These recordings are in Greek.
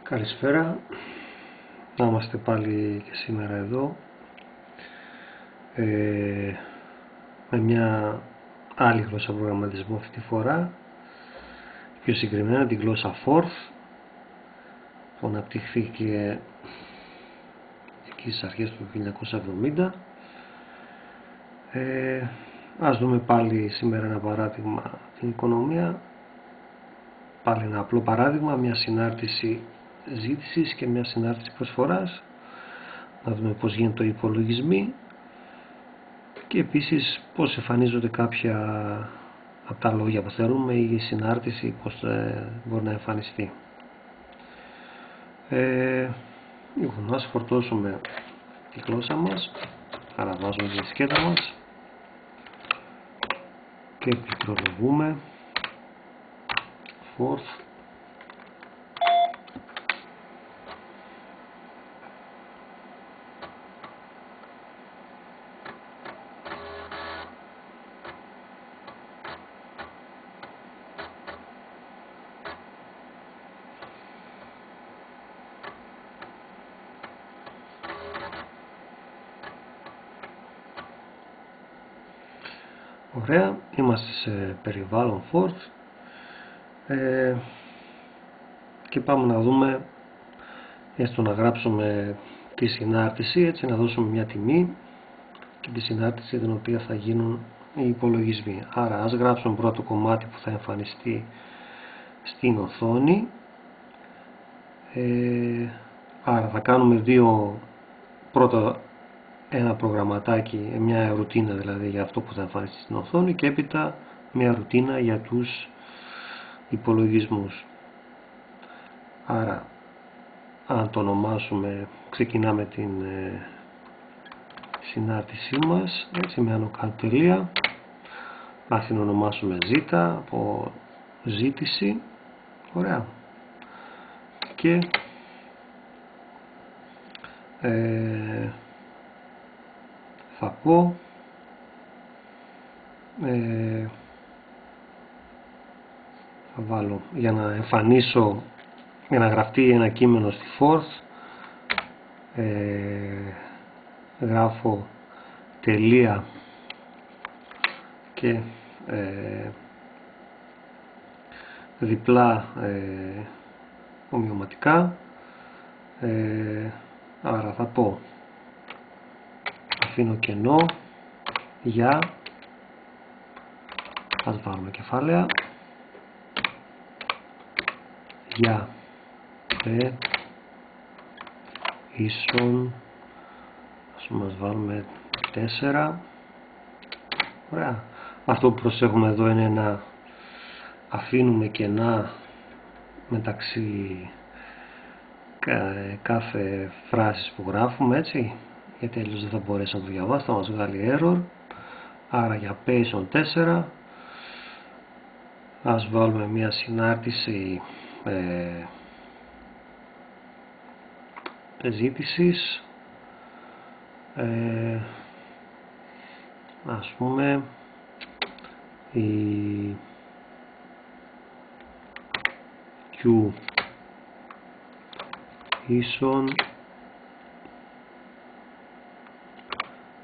Καλησπέρα, να είμαστε πάλι και σήμερα εδώ με μια άλλη γλώσσα προγραμματισμού αυτή τη φορά, πιο συγκεκριμένα τη γλώσσα Forth που αναπτυχθήκε εκεί στις αρχές του 1970. Ας δούμε πάλι σήμερα ένα παράδειγμα την οικονομία, πάλι ένα απλό παράδειγμα, μια συνάρτηση ζήτησης και μια συνάρτηση προσφοράς, να δούμε πώς γίνεται οι υπολογισμοί και επίσης πώς εμφανίζονται κάποια από τα λόγια που θέλουμε ή η συνάρτηση πώς μπορεί να εμφανιστεί. Λοιπόν, ας φορτώσουμε τη γλώσσα μας, άρα βάζουμε τη δισκέτα μας και πληκτρολογούμε Forth. Ωραία, είμαστε σε περιβάλλον Forth και πάμε να δούμε, έστω να γράψουμε τη συνάρτηση, έτσι να δώσουμε μια τιμή και τη συνάρτηση την οποία θα γίνουν οι υπολογισμοί. Άρα ας γράψουμε πρώτο κομμάτι που θα εμφανιστεί στην οθόνη. Άρα θα κάνουμε πρώτα ένα προγραμματάκι, μια ρουτίνα δηλαδή για αυτό που θα εμφανιστεί στην οθόνη και έπειτα μια ρουτίνα για τους υπολογισμούς. Άρα αν το ονομάσουμε, ξεκινάμε την συνάρτησή μας έτσι με άνω κάτω τελεία, ας την ονομάσουμε Z από ζήτηση. Ωραία, και θα πω θα βάλω για να εμφανίσω, για να γραφτεί ένα κείμενο στη Forth, γράφω τελεία και διπλά ομοιωματικά, άρα θα πω, αφήνω κενό για, ας βάλουμε κεφάλαια, για ίσον, ας μας βάλουμε 4. Ωραία, αυτό που προσέχουμε εδώ είναι να αφήνουμε κενά μεταξύ κάθε φράσης που γράφουμε, έτσι, γιατί αλλιώς δεν θα μπορέσει να το διαβάσει, θα μας βγάλει error. Άρα για ίσον 4 ας βάλουμε μια συνάρτηση ζήτησης, ας πούμε η Q ίσον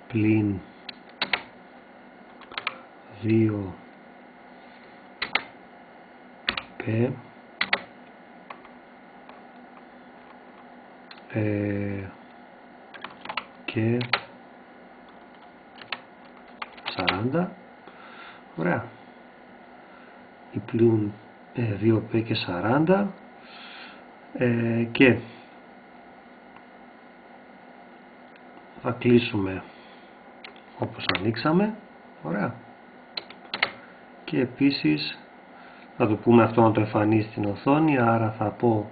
πλην 2 P και 40. Ωραία, η πλην 2P και 40 και θα κλείσουμε όπως ανοίξαμε. Ωραία, και επίσης θα το πούμε αυτό να το εμφανίσει στην οθόνη, άρα θα πω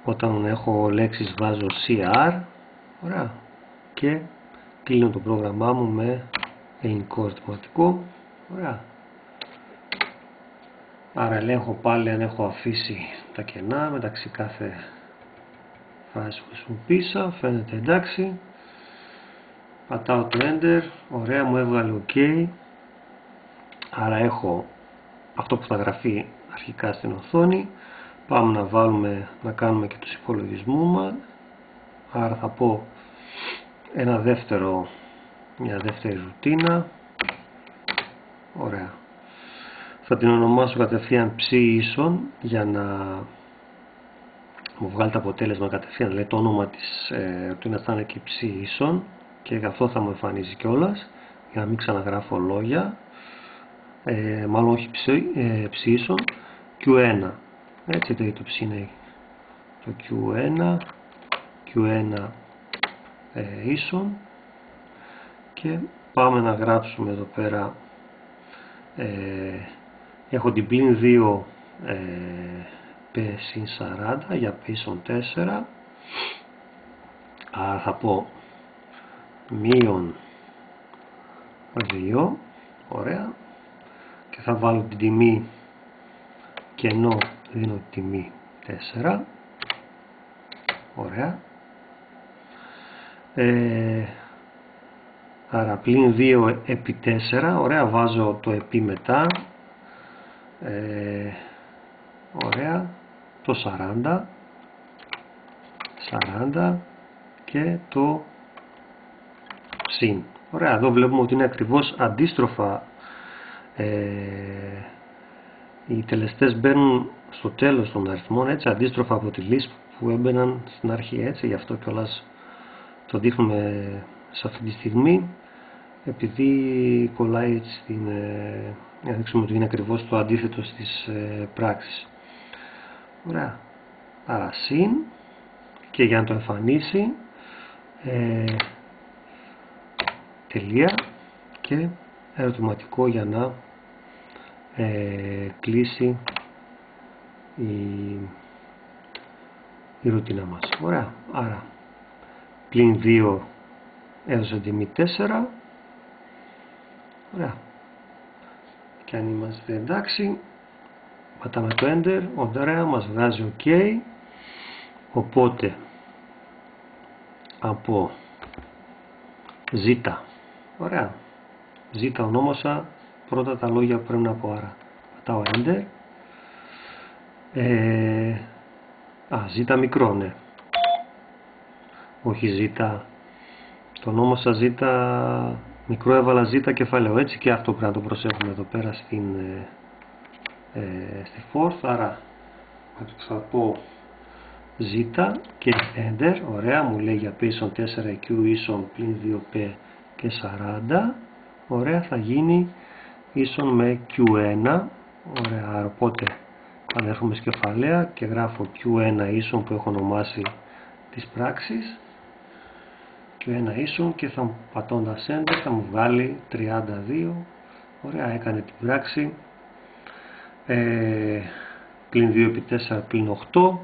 όταν έχω λέξεις βάζω CR. Ωραία, και κλείνω το πρόγραμμά μου με ελληνικό αριθματικό. Ωραία, άρα ελέγχω πάλι αν έχω αφήσει τα κενά μεταξύ κάθε φράση που χρησιμοποίησα, φαίνεται εντάξει, πατάω το Enter, ωραία, μου έβγαλε OK. Άρα έχω αυτό που θα γραφεί αρχικά στην οθόνη, Πάμε να κάνουμε και τους υπολογισμούς μας. Άρα θα πω μια δεύτερη ρουτίνα. Ωραία. Θα την ονομάσω κατευθείαν ψ ίσον για να μου βγάλει το αποτέλεσμα κατευθείαν. Δηλαδή το όνομα της ρουτίνας θα είναι και ψ ίσον και γι' αυτό θα μου εμφανίζει κιόλας, για να μην ξαναγράφω λόγια. Μάλλον όχι ψ ίσον, Q1. Έτσι το ψ είναι το Q1 ίσον, και πάμε να γράψουμε εδώ πέρα. Έχω την πλην 2 P συν 40 για P ίσον 4. Άρα θα πω μείον 2. Ωραία. Και θα βάλω την τιμή κενό, δίνω την τιμή 4. Ωραία. Άρα πλην 2 επί 4. Ωραία, βάζω το επί μετά. Ωραία, το 40 και το συν. Ωραία, εδώ βλέπουμε ότι είναι ακριβώς αντίστροφα. Οι τελεστές μπαίνουν στο τέλος των αριθμών, έτσι, αντίστροφα από τη λύση που έμπαιναν στην αρχή, έτσι. Γι' αυτό κιόλας το δείχνουμε σε αυτή τη στιγμή, επειδή κολλάει έτσι να δείξουμε ότι είναι ακριβώς το αντίθετο στις πράξεις. Ωραία. Άρα συν, και για να το εμφανίσει τελεία και ερωτηματικό για να κλείσει η ρουτίνα μας. Ωραία. Άρα πλην 2 έδωσε τιμή 4. Ωραία. Και αν είμαστε εντάξει, πατάμε το Enter. Ωραία, μας βγάζει OK. Οπότε από Z, ωραία, Z ονόμασα πρώτα τα λόγια που πρέπει να πω, άρα πατάω Enter. Z μικρό, ναι, όχι Z, το ονόμασα Z μικρό, έβαλα Z κεφάλαιο, έτσι, και αυτό πρέπει να το προσέχουμε εδώ πέρα στη fourth. Άρα θα πω Z και Enter. Ωραία, μου λέει για P ίσον 4 Q ίσον πλην 2P και 40. Ωραία, θα γίνει ίσον με Q1. Ωραία, άρα οπότε ανέρχομαι στη κεφαλαία και γράφω Q1 ίσον που έχω ονομάσει τις πράξεις. Q1 ίσον, και θα πατώντας Enter θα μου βγάλει 32. Ωραία, έκανε την πράξη πλην 2 επί 4 πλην 8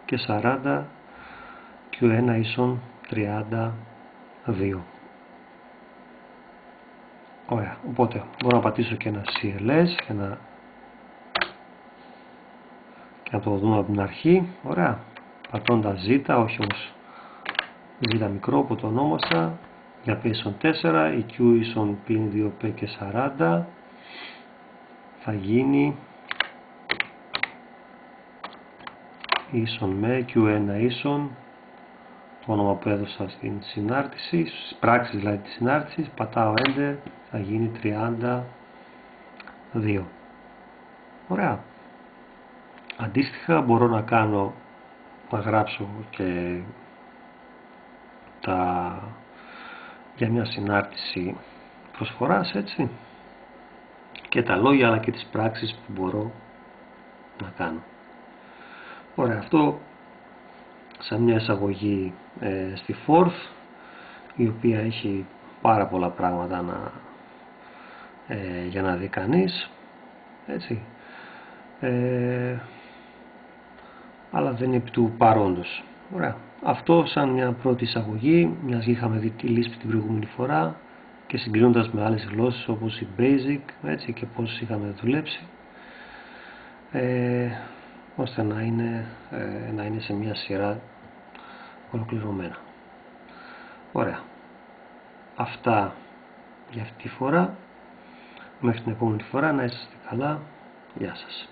και 40, Q1 ίσον 32. Ωραία, οπότε μπορώ να πατήσω και ένα CLS και να το δούμε από την αρχή. Ωραία, πατώντας Z, όχι όμως Z μικρό που το ονόμασα, για P ίσον 4, η Q ίσον πλην 2P και 40, θα γίνει ίσον με Q1 ίσον το όνομα που έδωσα στην συνάρτηση, στις πράξεις δηλαδή της συνάρτησης, πατάω Enter, θα γίνει 32. Ωραία. Αντίστοιχα μπορώ να γράψω και για μια συνάρτηση προσφοράς, έτσι, και τα λόγια αλλά και τις πράξεις που μπορώ να κάνω. Ωραία, αυτό σαν μια εισαγωγή στη fourth, η οποία έχει πάρα πολλά πράγματα για να δει κανείς, έτσι, αλλά δεν είναι επί του παρόντος. Ωραία, αυτό σαν μια πρώτη εισαγωγή, μιας και είχαμε δει τη λύση την προηγούμενη φορά και συγκρίνοντας με άλλες γλώσσες όπως η Basic, έτσι, και πώς είχαμε δουλέψει, ώστε να είναι σε μια σειρά ολοκληρωμένα. Ωραία. Αυτά για αυτή τη φορά. Μέχρι την επόμενη φορά, να είσαστε καλά. Γεια σας.